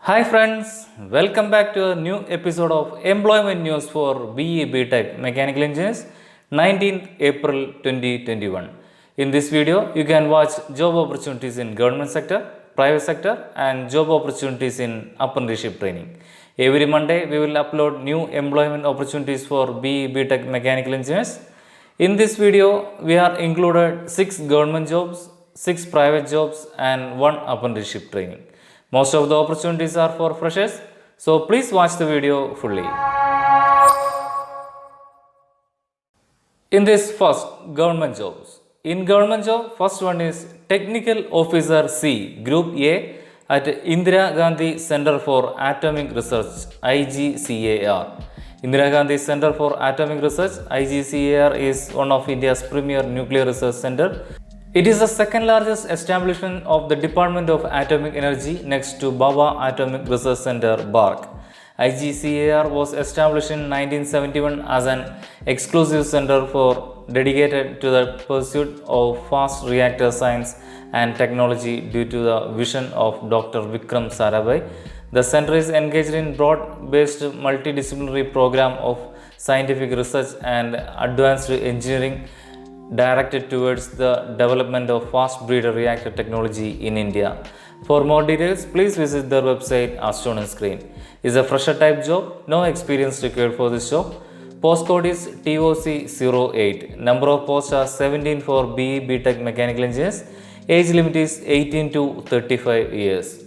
Hi friends, welcome back to a new episode of Employment News for BE BTech Mechanical Engineers 19th April 2021. In this video, you can watch job opportunities in government sector, private sector and job opportunities in apprenticeship training. Every Monday, we will upload new employment opportunities for BE BTech Mechanical Engineers. In this video, we are included 6 government jobs, 6 private jobs and 1 apprenticeship training. Most of the opportunities are for freshers, so please watch the video fully. In this first, government jobs. In government job, first one is Technical Officer C, Group A at Indira Gandhi Center for Atomic Research, IGCAR. Indira Gandhi Center for Atomic Research, IGCAR is one of India's premier nuclear research center. It is the second largest establishment of the Department of Atomic Energy next to Bhabha Atomic Research Center, BARC. IGCAR was established in 1971 as an exclusive center for dedicated to the pursuit of fast reactor science and technology due to the vision of Dr. Vikram Sarabhai. The center is engaged in broad-based multidisciplinary program of scientific research and advanced engineering directed towards the development of fast breeder reactor technology in India. For more details, please visit their website as shown on screen. It's a fresher type job, no experience required for this job. Postcode is TOC08. Number of posts are 17 for BE BTech Mechanical Engineers. Age limit is 18 to 35 years.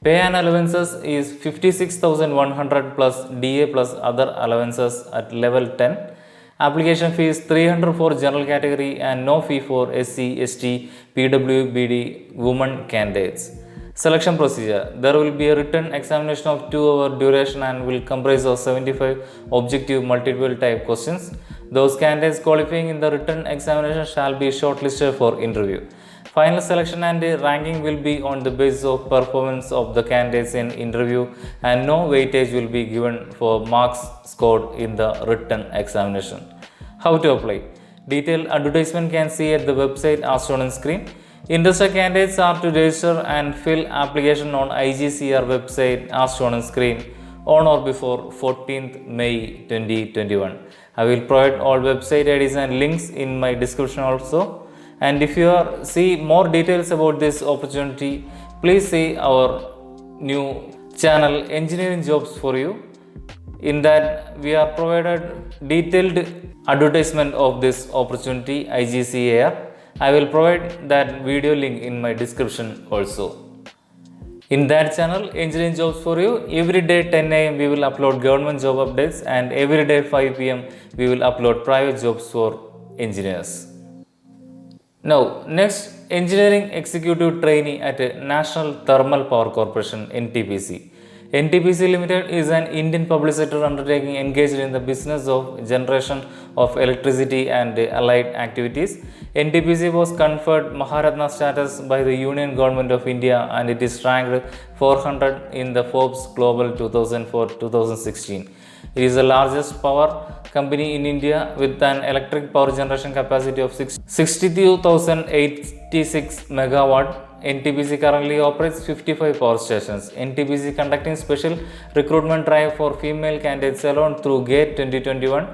Pay and allowances is 56,100 plus DA plus other allowances at level 10. Application fee is 300 for general category and no fee for SC, ST, PWBD women candidates. Selection procedure. There will be a written examination of 2-hour duration and will comprise of 75 objective multiple type questions. Those candidates qualifying in the written examination shall be shortlisted for interview. Final selection and ranking will be on the basis of performance of the candidates in interview and no weightage will be given for marks scored in the written examination. How to apply? Detailed advertisement can see at the website as shown on screen. Interested candidates are to register and fill application on IGCR website as shown on screen on or before 14th May 2021. I will provide all website IDs and links in my description also. And if you see more details about this opportunity, please see our new channel Engineering Jobs for You. In that we are provided detailed advertisement of this opportunity IGCAR. I will provide that video link in my description also. In that channel Engineering Jobs for You, every day 10 am we will upload government job updates and every day 5 pm we will upload private jobs for engineers. Now, next, Engineering Executive Trainee at National Thermal Power Corporation NTPC. NTPC Limited is an Indian public sector undertaking engaged in the business of generation of electricity and allied activities. NTPC was conferred Maharatna status by the Union Government of India and it is ranked 400 in the Forbes Global 2004-2016. It is the largest power company in India with an electric power generation capacity of 62,086 megawatt. NTPC currently operates 55 power stations. NTPC conducting special recruitment drive for female candidates alone through GATE 2021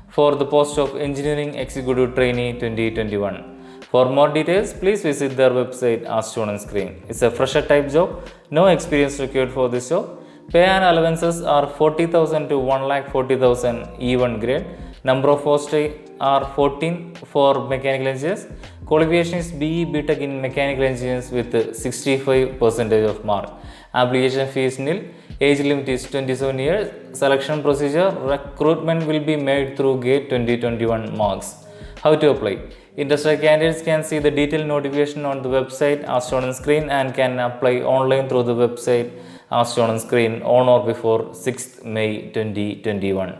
for the post of Engineering Executive Trainee 2021. For more details, please visit their website as shown on screen. It's a fresher type job, no experience required for this job. Pay and allowances are 40,000 to 1,40,000 E1 grade. Number of posts are 14 for mechanical engineers. Qualification is BE BTech in mechanical engineers with 65% of mark. Application fee is nil. Age limit is 27 years. Selection procedure. Recruitment will be made through GATE 2021 marks. How to apply? Interested candidates can see the detailed notification on the website as shown on screen and can apply online through the website as shown on screen on or before 6th May 2021.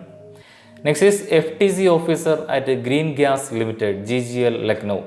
Next is FTC officer at Green Gas Limited, GGL Lucknow.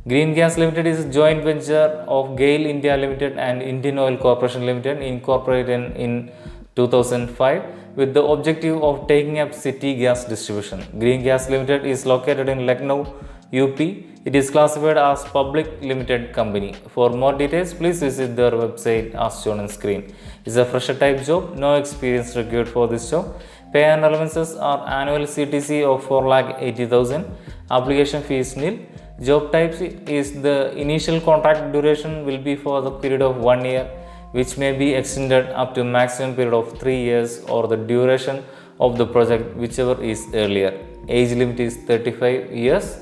Green Gas Limited is a joint venture of GAIL India Limited and Indian Oil Corporation Limited incorporated in 2005 with the objective of taking up city gas distribution. Green Gas Limited is located in Lucknow UP. It is classified as public limited company. For more details, please visit their website as shown on screen. It's a fresher type job, no experience required for this job. Pay and allowances are annual CTC of 4,80,000. Application fee is nil. Job types is the initial contract duration will be for the period of 1 year, which may be extended up to maximum period of 3 years or the duration of the project, whichever is earlier. Age limit is 35 years.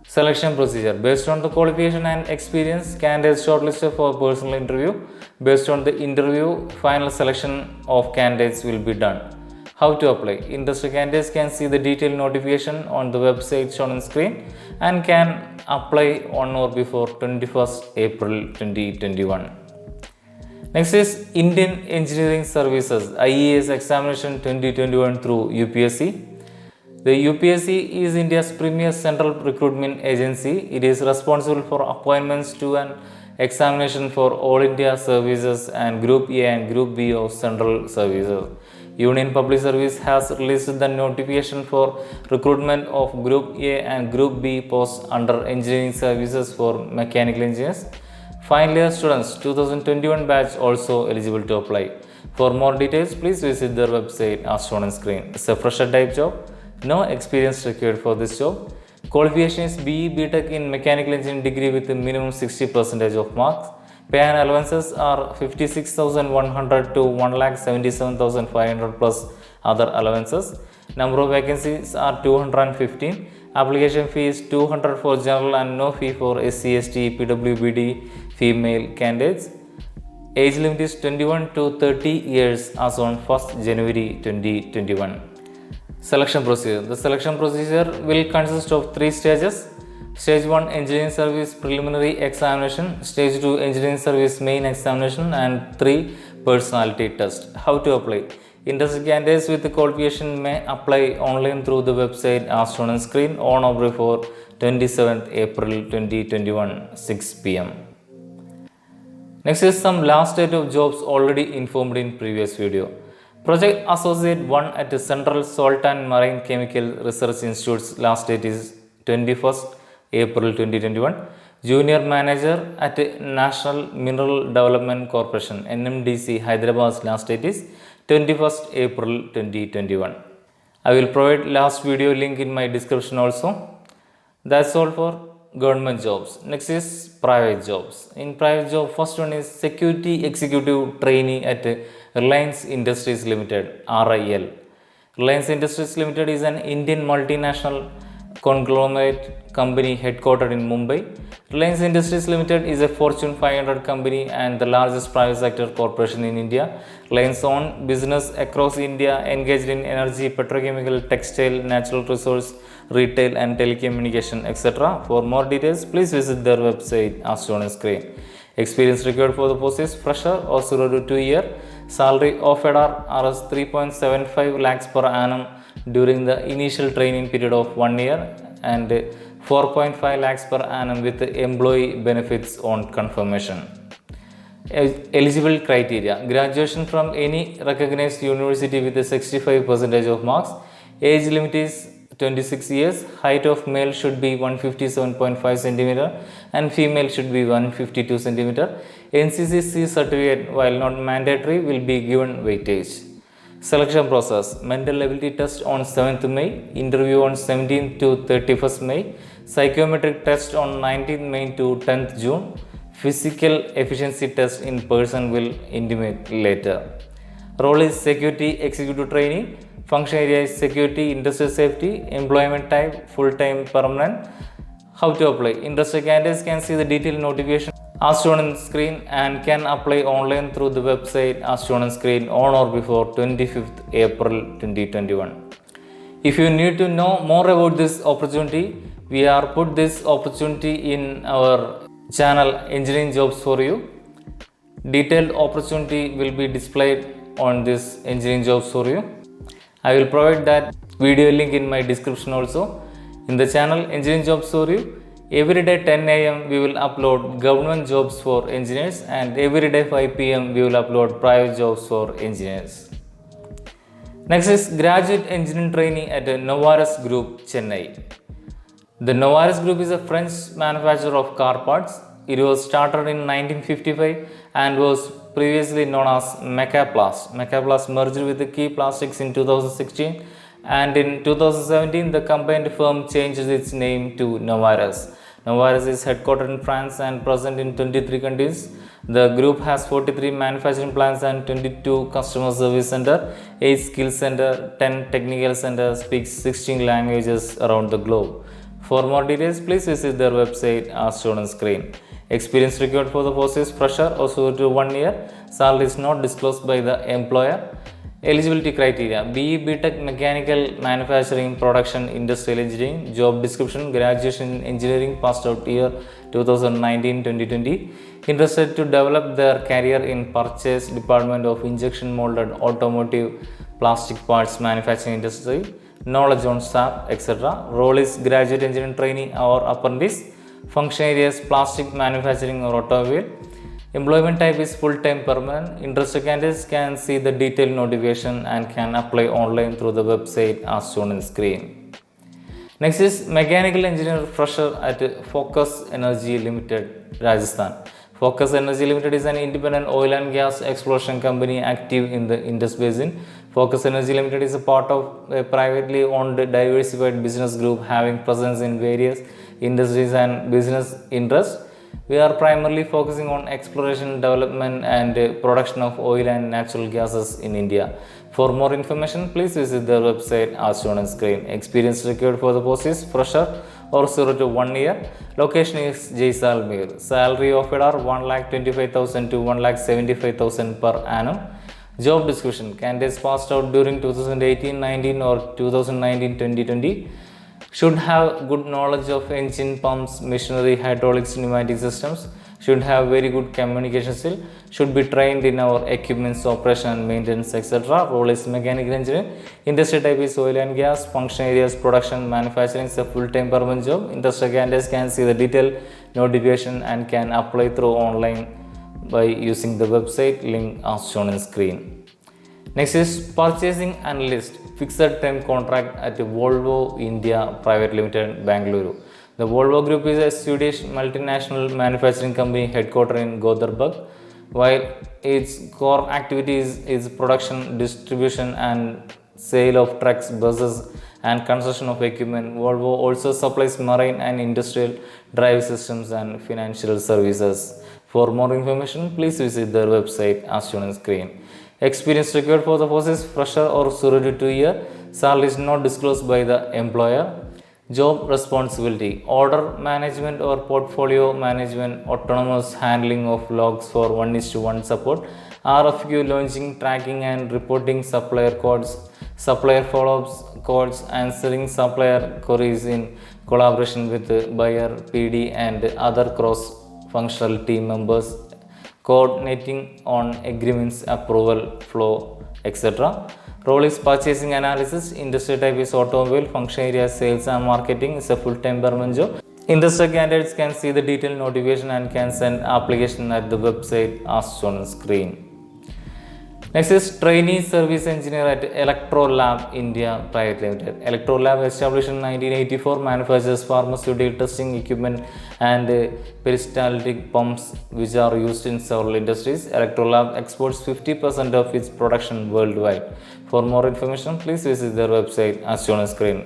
Selection procedure. Based on the qualification and experience, candidates shortlisted for personal interview. Based on the interview, final selection of candidates will be done. How to apply? Interested candidates can see the detailed notification on the website shown on screen and can apply on or before 21st April 2021. Next is Indian Engineering Services IES Examination 2021 through UPSC. The UPSC is India's premier central recruitment agency. It is responsible for appointments to an examination for All India Services and Group A and Group B of Central Services. Union Public Service has released the notification for recruitment of Group A and Group B posts under Engineering Services for Mechanical Engineers. Final year students 2021 batch also eligible to apply. For more details, please visit their website as shown on screen. It's a fresher type job. No experience required for this job. Qualification is BE BTech in Mechanical Engineering degree with a minimum 60% of marks. Pay and allowances are 56,100 to 1,77,500 plus other allowances. Number of vacancies are 215. Application fee is 200 for general and no fee for SC, ST, PWBD female candidates. Age limit is 21 to 30 years as on 1st January 2021. Selection procedure. The selection procedure will consist of 3 stages. Stage 1 Engineering Service Preliminary Examination, Stage 2 Engineering Service Main Examination and 3 Personality Test. How to apply? Interested candidates with the qualification may apply online through the website as shown on screen on or before 27th April 2021 6 pm. Next is some last date of jobs already informed in previous video. Project Associate 1 at the Central Salt and Marine Chemical Research Institute's last date is 21st April 2021. Junior Manager at National Mineral Development Corporation NMDC Hyderabad's last date is 21st April 2021. I will provide last video link in my description also. That's all for government jobs. Next is private jobs. In private job, first one is Security Executive Trainee at Reliance Industries Limited RIL. Reliance Industries Limited is an Indian multinational conglomerate company headquartered in Mumbai. Reliance Industries Limited is a Fortune 500 company and the largest private sector corporation in India. Reliance owns business across India engaged in energy, petrochemical, textile, natural resource, retail and telecommunication, etc. For more details, please visit their website as shown on screen. Experience required for the post is fresher or 0 to 2 year. Salary offered are Rs 3.75 lakhs per annum during the initial training period of 1 year and 4.5 lakhs per annum with employee benefits on confirmation. Eligible criteria: graduation from any recognized university with a 65% of marks. Age limit is 26 years. Height of male should be 157.5 cm and female should be 152 cm. NCC certificate, while not mandatory, will be given weightage. Selection process: mental ability test on 7th May, interview on 17th to 31st May, psychometric test on 19th May to 10th June, physical efficiency test in person will intimate later. Role is Security Executive Trainee. Function area is security, industrial safety. Employment type full-time permanent. How to apply? Interested candidates can see the detailed notification as shown on screen and can apply online through the website as shown on screen on or before 25th April 2021. If you need to know more about this opportunity, we are put this opportunity in our channel Engineering Jobs for You. Detailed opportunity will be displayed on this Engineering Jobs for You. I will provide that video link in my description also. In the channel Engineering Jobs for You, every day 10 a.m. we will upload government jobs for engineers and every day 5 p.m. we will upload private jobs for engineers. Next is Graduate Engineering Trainee at Novartis Group, Chennai. The Novares Group is a French manufacturer of car parts. It was started in 1955 and was previously known as Mecaplast. Mecaplast merged with the Key Plastics in 2016, and in 2017 the combined firm changed its name to Novares. Novares is headquartered in France and present in 23 countries. The group has 43 manufacturing plants and 22 customer service center, 8 skill center, 10 technical center, speaks 16 languages around the globe. For more details, please visit their website as shown on screen. Experience required for the post is fresher or suited to 1 year. Salary is not disclosed by the employer. Eligibility criteria: BE BTech Mechanical Manufacturing Production Industrial Engineering. Job description: graduation in engineering, passed out year 2019-2020. Interested to develop their career in purchase department of injection molded automotive plastic parts manufacturing industry. Knowledge on SAP, etc. Role is graduate engineering trainee or apprentice. Function areas: plastic manufacturing or automobile. Employment type is full-time permanent. Interested candidates can see the detailed notification and can apply online through the website as shown on screen. Next is Mechanical Engineer Fresher at Focus Energy Limited, Rajasthan. Focus Energy Limited is an independent oil and gas exploration company active in the Indus Basin. Focus Energy Limited is a part of a privately owned diversified business group having presence in various industries and business interests. We are primarily focusing on exploration, development and production of oil and natural gases in India. For more information, please visit their website as shown on screen. Experience required for the post is fresher or 0 to 1 year. Location is Jaisalmer. Salary offered are 1,25,000 to 1,75,000 per annum. Job description: candidates passed out during 2018-19 or 2019-2020 should have good knowledge of engine, pumps, machinery, hydraulics, pneumatic systems, should have very good communication skill, should be trained in our equipments, operation and maintenance, etc. Role is mechanical engineer. Industry type is oil and gas. Function areas: production, manufacturing is a full-time permanent job. Interested candidates can see the detailed notification and can apply through online by using the website link as shown on screen. Next is Purchasing Analyst, fixed term contract at Volvo India Private Limited, Bangalore. The Volvo Group is a Swedish multinational manufacturing company headquartered in Gothenburg. While its core activities is production, distribution and sale of trucks, buses and construction of equipment, Volvo also supplies marine and industrial drive systems and financial services. For more information, please visit their website as shown on screen. Experience required for the post is fresher or 0 to 2 year. Salary is not disclosed by the employer. Job responsibility: order management or portfolio management, autonomous handling of logs for 1:1 support, RFQ launching, tracking and reporting supplier codes, supplier follow-ups codes, answering supplier queries in collaboration with buyer, PD and other cross-functional team members, coordinating on agreements, approval flow, etc. Role is purchasing analysis. Industry type is automobile. Function area: sales and marketing. Is a full-time permanent job. Interested candidates can see the detailed notification and can send application at the website as shown on screen. Next is Trainee Service Engineer at Electrolab India Private Limited. Electrolab, established in 1984, manufactures pharmaceutical testing equipment and peristaltic pumps which are used in several industries. Electrolab exports 50% of its production worldwide. For more information, please visit their website as shown on screen.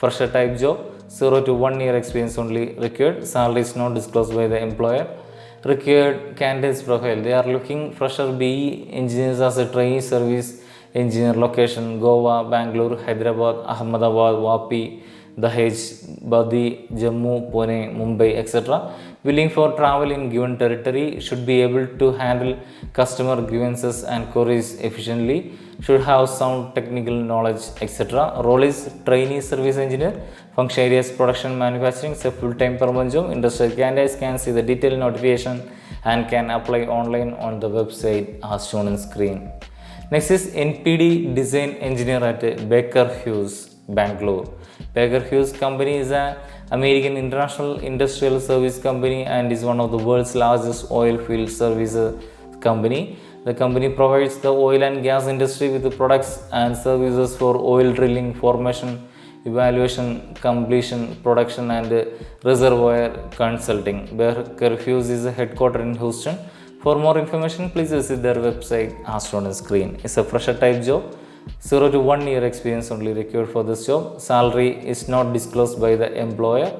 Fresher type job, 0 to 1 year experience only required. Salary is not disclosed by the employer. Required candidates profile: they are looking fresher BE engineers as a trainee service engineer. Location: Goa, Bangalore, Hyderabad, Ahmedabad, Vapi, Dahej, Badi, Jammu, Pune, Mumbai, etc. Willing for travel in given territory. Should be able to handle customer grievances and queries efficiently. Should have sound technical knowledge, etc. Role is trainee service engineer. Function areas: production, manufacturing. It's a full-time permanent job. Interested candidates can see the detailed notification and can apply online on the website as shown on screen. Next is NPD Design Engineer at Baker Hughes, Bangalore. Baker Hughes Company is an American international industrial service company and is one of the world's largest oil field services company. The company provides the oil and gas industry with the products and services for oil drilling, formation, evaluation, completion, production, and reservoir consulting. Baker Hughes is headquartered in Houston. For more information, please visit their website as shown on screen. It's a fresher type job. 0 to 1 year experience only required for this job. Salary is not disclosed by the employer.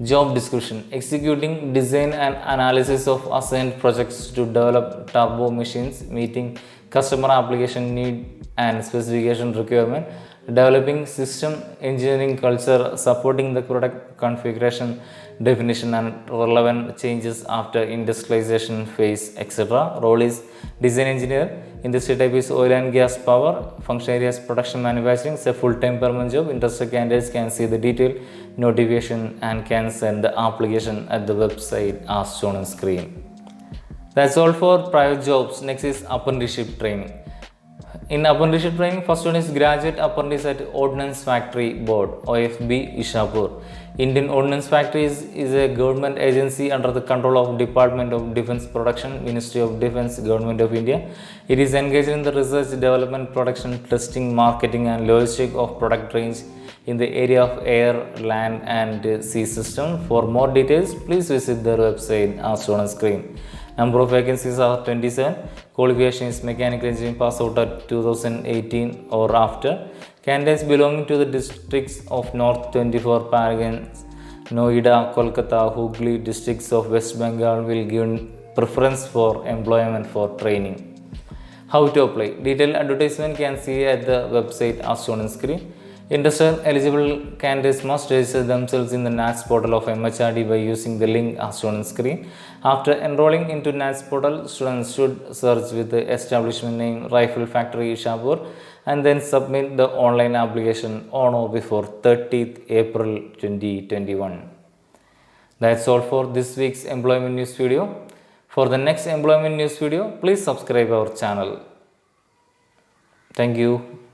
Job description: executing design and analysis of assigned projects to develop turbo machines meeting customer application need and specification requirement, developing system engineering culture, supporting the product configuration, definition and relevant changes after industrialization phase, etc. Role is design engineer. Industry type is oil and gas power. Function areas production manufacturing. It's a full-time permanent job. Interested candidates can see the detailed notification and can send the application at the website as shown on screen. That's all for private jobs. Next is apprenticeship training. In apprenticeship training, first one is graduate apprentice at Ordnance Factory Board, OFB, Ishapur. Indian Ordnance Factory is a government agency under the control of Department of Defense Production, Ministry of Defense, Government of India. It is engaged in the research, development, production, testing, marketing and logistics of product range in the area of air, land and sea system. For more details, please visit their website as shown on screen. Number of vacancies are 27. Qualification is mechanical engineering pass out at 2018 or after. Candidates belonging to the districts of North 24 Paragons, Noida, Kolkata, Hooghly districts of West Bengal will give preference for employment for training. How to apply? Detailed advertisement can see at the website as shown on screen. Interested eligible candidates must register themselves in the NATS portal of MHRD by using the link as shown on screen. After enrolling into NATS portal, students should search with the establishment name Rifle Factory Ishapur and then submit the online application on or before 30th April 2021. That's all for this week's employment news video. For the next employment news video, please subscribe our channel. Thank you.